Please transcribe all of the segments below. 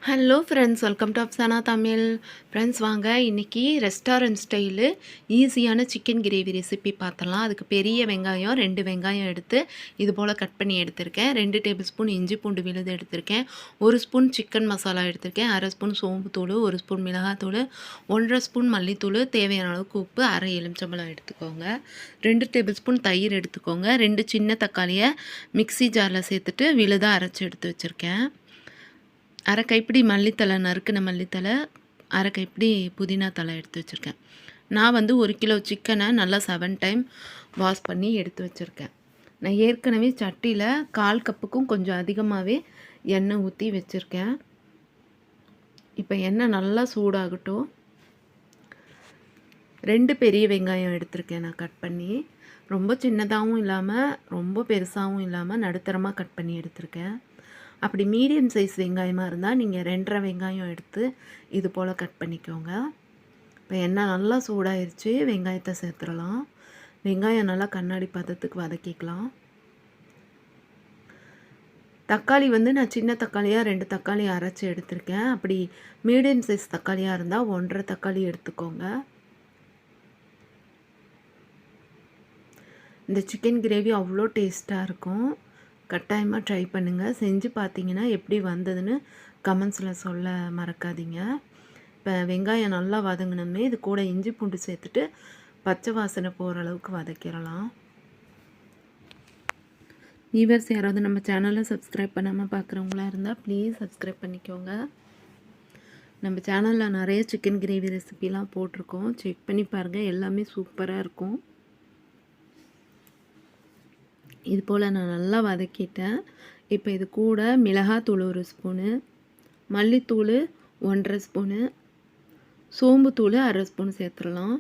Hello friends, welcome to Afsana Tamil. Friends வாங்க, இன்றைக்கி restaurant style ஈஸியான சிக்கன் கிரேவி ரெசிபி பார்த்தலாம். அதுக்கு பெரிய வெங்காயம் 2 வெங்காயம் எடுத்து இது போல் கட் பண்ணி எடுத்திருக்கேன். 2 டேபிள் ஸ்பூன் இஞ்சி பூண்டு விழுது எடுத்திருக்கேன். 1 ஸ்பூன் சிக்கன் மசாலா எடுத்திருக்கேன். 1/2 ஸ்பூன் சோம்புத்தூள், 1 ஸ்பூன் மிளகாத்தூள், 1/2 ஸ்பூன் மல்லித்தூள், தேவையான அளவுக்கு உப்பு, அரை எலுமிச்சம்பழம் எடுத்துக்கோங்க. 2 டேபிள் ஸ்பூன் தயிர் எடுத்துக்கோங்க. 2 சின்ன தக்காளியை மிக்சி ஜாரில் சேர்த்துட்டு விழுதாக அரைச்சி எடுத்து வச்சுருக்கேன். அரை கைப்பிடி மல்லித்தலை, நறுக்கின மல்லித்தலை, அரை கைப்பிடி புதினா தலை எடுத்து வச்சுருக்கேன். நான் வந்து 1 கிலோ சிக்கனை நல்லா 7 டைம் வாஷ் பண்ணி எடுத்து வச்சுருக்கேன். நான் ஏற்கனவே சட்டியில் 1/4 கப்புக்கும் கொஞ்சம் அதிகமாகவே எண்ணெய் ஊற்றி வச்சுருக்கேன். இப்போ எண்ணெய் நல்லா சூடாகட்டும். 2 பெரிய வெங்காயம் எடுத்திருக்கேன் நான் கட் பண்ணி. ரொம்ப சின்னதாகவும் இல்லாமல் ரொம்ப பெருசாகவும் இல்லாமல் நடுத்தரமாக கட் பண்ணி எடுத்திருக்கேன். அப்படி மீடியம் சைஸ் வெங்காயமாக இருந்தால் நீங்கள் 2.5 வெங்காயம் எடுத்து இது போல் கட் பண்ணிக்கோங்க. இப்போ எண்ணெய் நல்லா சூடாயிருச்சு, வெங்காயத்தை சேர்த்துடலாம். வெங்காயம் நல்லா கண்ணாடி பதத்துக்கு வதக்கிக்கலாம். தக்காளி வந்து நான் சின்ன தக்காளியாக 2 தக்காளி அரைச்சி எடுத்திருக்கேன். அப்படி மீடியம் சைஸ் தக்காளியாக இருந்தால் 1.5 தக்காளி எடுத்துக்கோங்க. இந்த சிக்கன் கிரேவி அவ்வளோ டேஸ்ட்டாக இருக்கும். கட்டாயமாக ட்ரை பண்ணுங்கள். செஞ்சு பார்த்தீங்கன்னா எப்படி வந்ததுன்னு கமெண்ட்ஸில் சொல்ல மறக்காதீங்க. இப்போ வெங்காயம் நல்லா வதங்கினோமே இது கூட இஞ்சி பூண்டு சேர்த்துட்டு பச்சை வாசனை போகிற அளவுக்கு வதக்கிடலாம். வியூவர்ஸ் யாராவது நம்ம சேனலை சப்ஸ்கிரைப் பண்ணாமல் பார்க்குறவங்களா இருந்தால் ப்ளீஸ் சப்ஸ்கிரைப் பண்ணிக்கோங்க. நம்ம சேனலில் நிறைய சிக்கன் கிரேவி ரெசிபிலாம் போட்டிருக்கோம், செக் பண்ணி பாருங்கள். எல்லாமே சூப்பராக இருக்கும். இது போல் நான் நல்லா வதக்கிட்டேன். இப்போ இது கூட மிளகாத்தூள் 1 ஸ்பூனு, மல்லித்தூள் 1.5 ஸ்பூனு, சோம்புத்தூள் 1/2 ஸ்பூன் சேர்த்துடலாம்.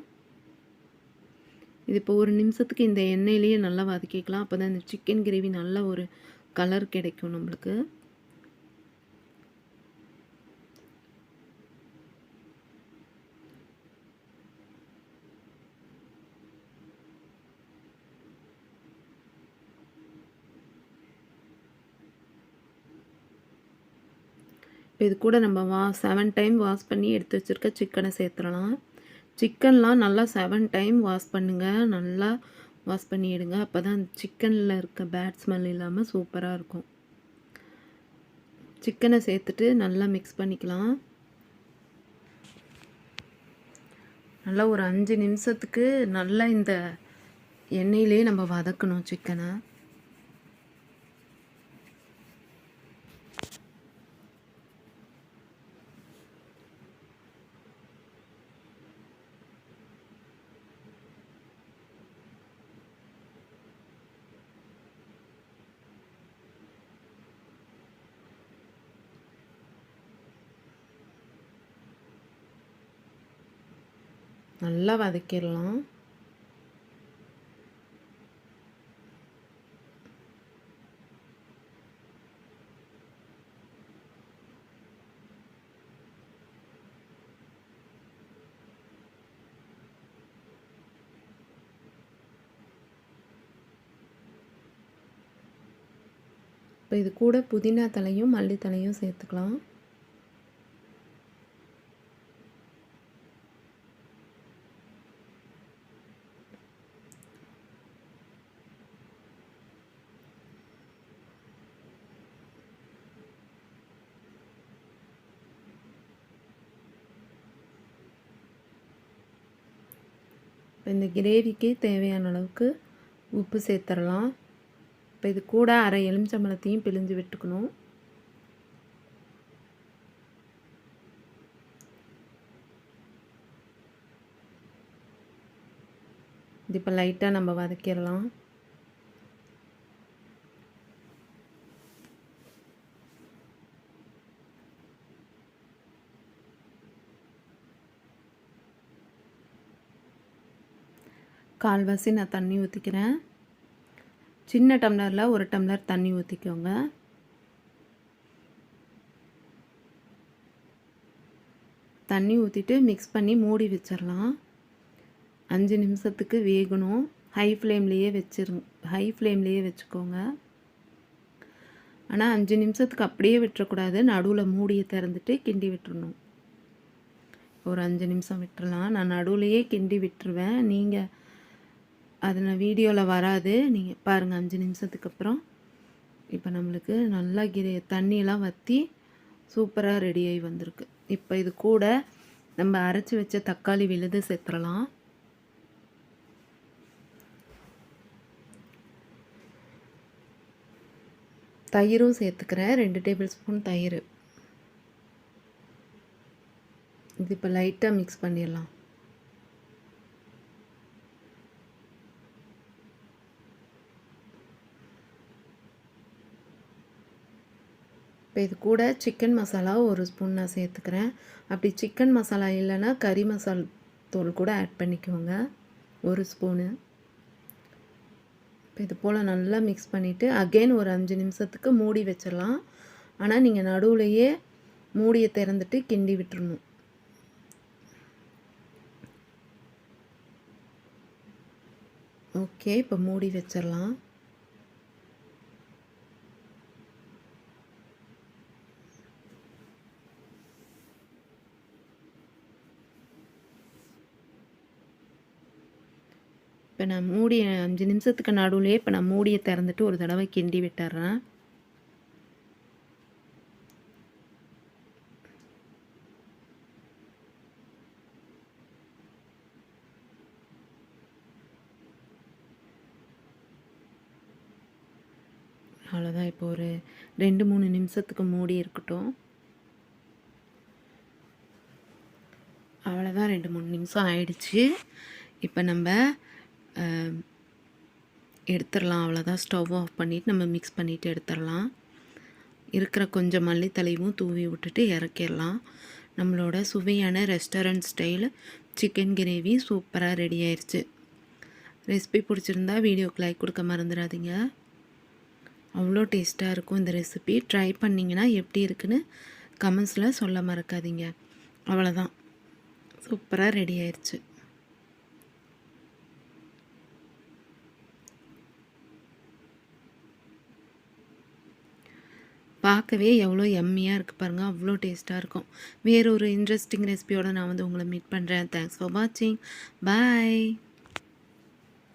இது இப்போ 1 நிமிஷத்துக்கு இந்த எண்ணெயிலேயே நல்லா வதக்கிக்கலாம். அப்போ தான் இந்த சிக்கன் கிரேவி நல்ல ஒரு கலர் கிடைக்கும் நம்மளுக்கு. இப்போ இது கூட நம்ம 7 டைம் வாஷ் பண்ணி எடுத்து வச்சுருக்க சிக்கனை சேர்த்துடலாம். சிக்கன்லாம் நல்லா 7 டைம் வாஷ் பண்ணுங்கள். நல்லா வாஷ் பண்ணி எடுங்க. அப்போ தான் சிக்கனில் இருக்க பேட் ஸ்மெல் இல்லாமல் சூப்பராக இருக்கும். சிக்கனை சேர்த்துட்டு நல்லா மிக்ஸ் பண்ணிக்கலாம். நல்லா ஒரு 5 நிமிஷத்துக்கு நல்லா இந்த எண்ணெயிலே நம்ம வதக்கணும் சிக்கனை. நல்லா வதக்கிடலாம். இப்போ இது கூட புதினா தலையும் மல்லித்தலையும் சேர்த்துக்கலாம். இந்த கிரேவிக்கு தேவையான அளவுக்கு உப்பு சேர்த்துடலாம். இப்போ இது கூட அரை எலுமிச்சம்பழத்தையும் பிழிஞ்சு விட்டுக்கணும். இது இப்போ லைட்டாக நம்ம வதக்கிடலாம். கால்வாசி நான் தண்ணி ஊற்றிக்கிறேன். சின்ன டம்ளரில் 1 டம்ளர் தண்ணி ஊற்றிக்கோங்க. தண்ணி ஊற்றிட்டு மிக்ஸ் பண்ணி மூடி வச்சிடலாம். 5 நிமிஷத்துக்கு வேகணும். ஹை ஃப்ளேம்லேயே வச்சுக்கோங்க. ஆனால் 5 நிமிஷத்துக்கு அப்படியே விட்டுறக்கூடாது. நடுவில் மூடியை திறந்துட்டு கிண்டி விட்டுறணும். ஒரு 5 நிமிஷம் விட்டுறலாம். நான் நடுவுலையே கிண்டி விட்டுருவேன். நீங்கள் அது நான் வீடியோவில் வராது, நீங்கள் பாருங்கள். 5 நிமிஷத்துக்கு அப்புறம் இப்போ நம்மளுக்கு நல்லா தண்ணியெல்லாம் வற்றி சூப்பராக ரெடியாகி வந்திருக்கு. இப்போ இது கூட நம்ம அரைச்சி வச்ச தக்காளி விழுது சேர்த்துடலாம். தயிரும் சேர்த்துக்கிறேன், 2 டேபிள் ஸ்பூன் தயிர். இது இப்போ லைட்டாக மிக்ஸ் பண்ணிடலாம். இப்போ இது கூட சிக்கன் மசாலா 1 ஸ்பூன் நான் சேர்த்துக்கிறேன். அப்படி சிக்கன் மசாலா இல்லைன்னா கறி மசால் தூள் கூட ஆட் பண்ணிக்கோங்க, 1 ஸ்பூனு. இப்போ இது போல் நல்லா மிக்ஸ் பண்ணிவிட்டு அகெயின் ஒரு 5 நிமிஷத்துக்கு மூடி வச்சிடலாம். ஆனால் நீங்கள் நடுவுலையே மூடியை திறந்துட்டு கிண்டி விட்டுறணும். ஓகே, இப்போ மூடி வச்சிடலாம். இப்போ நான் 5 நிமிஷத்துக்கு நடுவுலையே இப்போ நான் மூடியை திறந்துட்டு ஒரு தடவை கிண்டி விட்டுறேன். அவ்வளோதான். இப்போ ஒரு 2-3 நிமிஷத்துக்கு மூடி இருக்கட்டும். அவ்வளோதான், 2-3 நிமிஷம் ஆயிடுச்சு. இப்போ நம்ம எடுத்துடலாம். அவ்வளோதான், ஸ்டவ் ஆஃப் பண்ணிவிட்டு நம்ம மிக்ஸ் பண்ணிவிட்டு எடுத்துடலாம். இருக்கிற கொஞ்சம் மல்லித்தலையும் தூவி விட்டுட்டு இறக்கிடலாம். நம்மளோட சுவையான ரெஸ்டாரண்ட் ஸ்டைல் சிக்கன் கிரேவி சூப்பராக ரெடி ஆயிடுச்சு. ரெசிபி பிடிச்சிருந்தா வீடியோக்கு லைக் கொடுக்க மறந்துடாதீங்க. அவ்வளோ டேஸ்ட்டாக இருக்கும் இந்த ரெசிபி. ட்ரை பண்ணிங்கன்னா எப்படி இருக்குன்னு கமெண்ட்ஸில் சொல்ல மறக்காதீங்க. அவ்வளோதான், சூப்பராக ரெடி ஆயிடுச்சு. பார்க்கவே எவ்வளோ எம்மியாக இருக்குது பாருங்கள், அவ்வளோ டேஸ்ட்டாக இருக்கும். வேறு ஒரு இன்ட்ரெஸ்டிங் ரெசிபியோடு நான் உங்களை மீட் பண்ணுறேன். தேங்க்ஸ் ஃபார் வாட்சிங். பாய்.